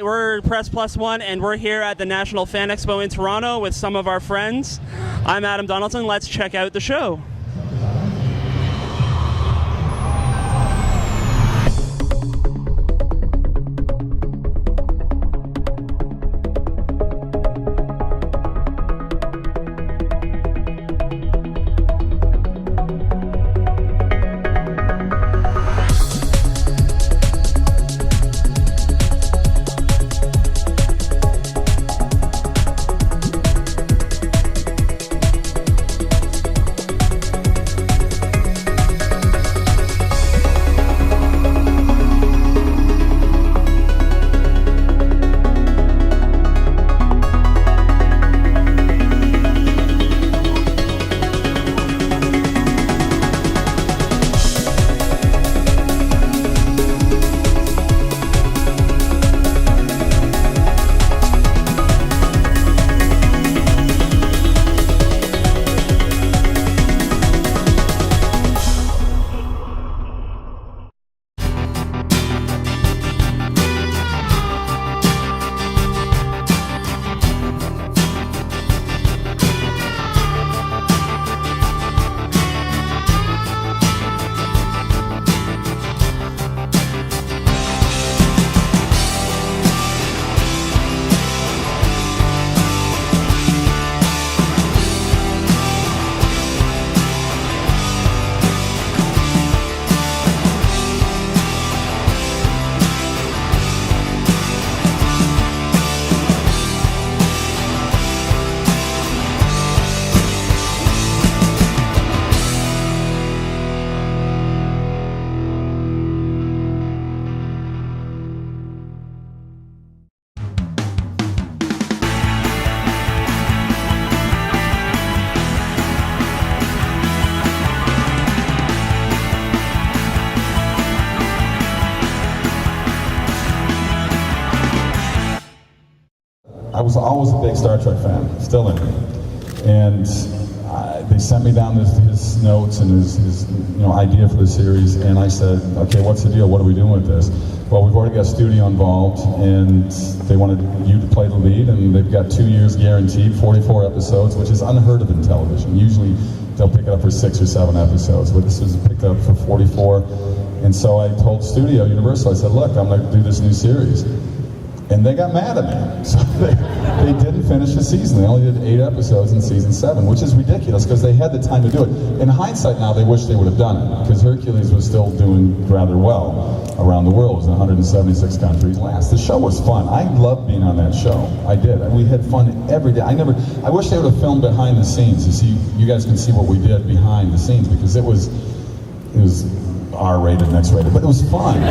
We're Press Plus One, and we're here at the National Fan Expo in Toronto with some of our friends. I'm Adam Donaldson. Let's check out the show. I was always a big Star Trek fan, still am. And they sent me down his notes and his idea for the series, and I said, okay, what's the deal? What are we doing with this? Well, we've already got studio involved, and they wanted you to play the lead, and they've got 2 years guaranteed, 44 episodes, which is unheard of in television. Usually they'll pick it up for 6 or 7 episodes, but this was picked up for 44. And so I told Studio Universal, I said, look, I'm going to do this new series. And they got mad at me. So they didn't finish the season. They only did 8 episodes in season 7, which is ridiculous because they had the time to do it. In hindsight now, they wish they would have done it because Hercules was still doing rather well around the world. It was in 176 countries last. The show was fun. I loved being on that show. I did. We had fun every day. I wish they would have filmed behind the scenes to see, you guys can see what we did behind the scenes because it was R-rated and X-rated, but it was fun.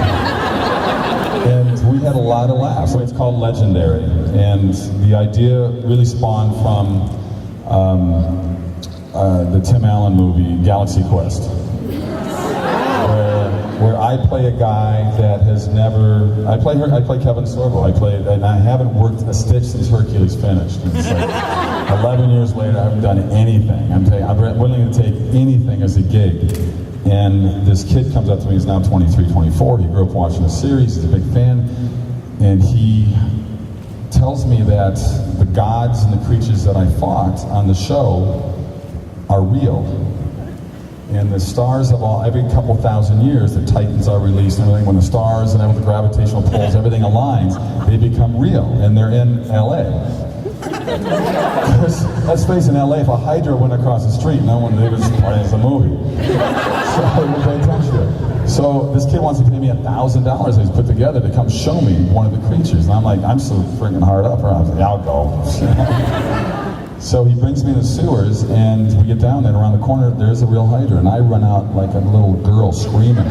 And we had a lot of laughs. So it's called Legendary, and the idea really spawned from the Tim Allen movie Galaxy Quest, where I play a guy that has never. I play Kevin Sorbo. And I haven't worked a stitch since Hercules finished. And it's like 11 years later, I haven't done anything. I'm willing to take anything as a gig. And this kid comes up to me, he's now 23, 24, he grew up watching the series, he's a big fan, and he tells me that the gods and the creatures that I fought on the show are real. And the stars of every couple thousand years, the Titans are released and everything, when the stars and the gravitational pulls, everything aligns, they become real, and they're in LA. Because, let's face it, in LA, if a Hydra went across the street, no one would just play as a movie. So I would pay attention to it. So this kid wants to pay me $1,000 he's put together to come show me one of the creatures. And I'm like, I'm so freaking hard up. I was like, I'll go. So he brings me in the sewers, and we get down there, and around the corner, there's a real Hydra. And I run out like a little girl screaming.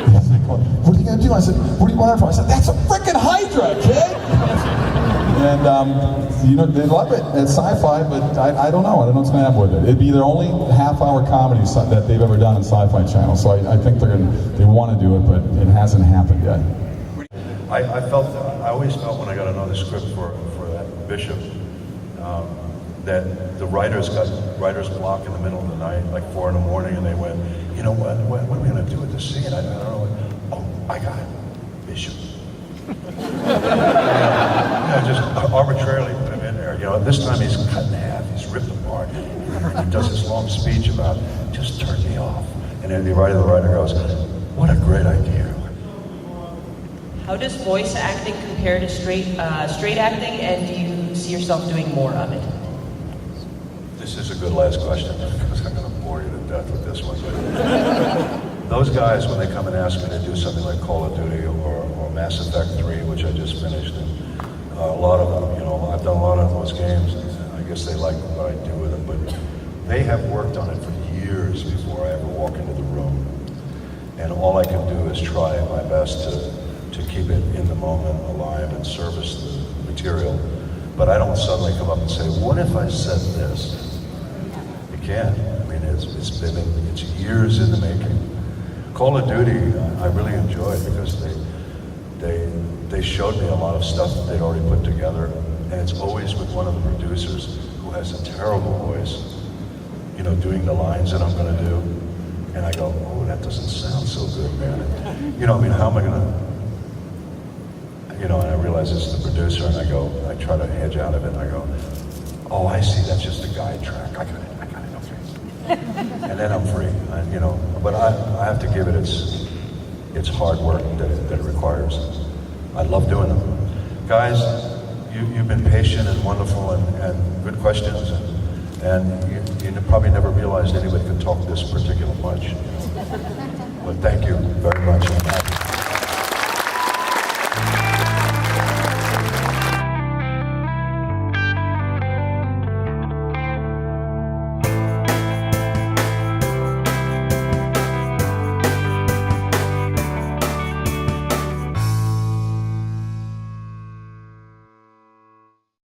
He's like, what are you going to do? I said, what do you want it for? I said, that's a freaking Hydra, kid! And, they love it at Sci-Fi, but I don't know. I don't know what's going to happen with it. It'd be their only half-hour comedy that they've ever done in Sci-Fi Channel. So I think they want to do it, but it hasn't happened yet. I always felt when I got another script for that Bishop, that the writers got writer's block in the middle of the night, like 4 in the morning, and they went, you know what are we going to do with this scene? I don't know. Oh, I got it. Bishop. Just arbitrarily put him in there. This time he's cut in half, he's ripped apart. He does this long speech about, just turn me off. And then the writer goes, what a great idea. How does voice acting compare to straight acting, and do you see yourself doing more of it? This is a good last question, because I'm going to bore you to death with this one. But those guys, when they come and ask me to do something like Call of Duty or Mass Effect 3, which I just finished, and a lot of them, I've done a lot of those games, and I guess they like what I do with them, but they have worked on it for years before I ever walk into the room. And all I can do is try my best to keep it in the moment, alive, and service the material. But I don't suddenly come up and say, what if I said this? You can't. I mean, it's years in the making. Call of Duty, I really enjoyed because they showed me a lot of stuff that they'd already put together, and it's always with one of the producers who has a terrible voice, doing the lines that I'm going to do, and I go, oh, that doesn't sound so good, man. And, how am I going to, and I realize it's the producer, and I try to hedge out of it, and I go, oh, I see, that's just a guide track. I got it, okay. And then I'm free, but I have to give it its hard work that it requires. I love doing them. Guys, you've been patient and wonderful and good questions, and you probably never realized anybody could talk this particular much. But thank you very much.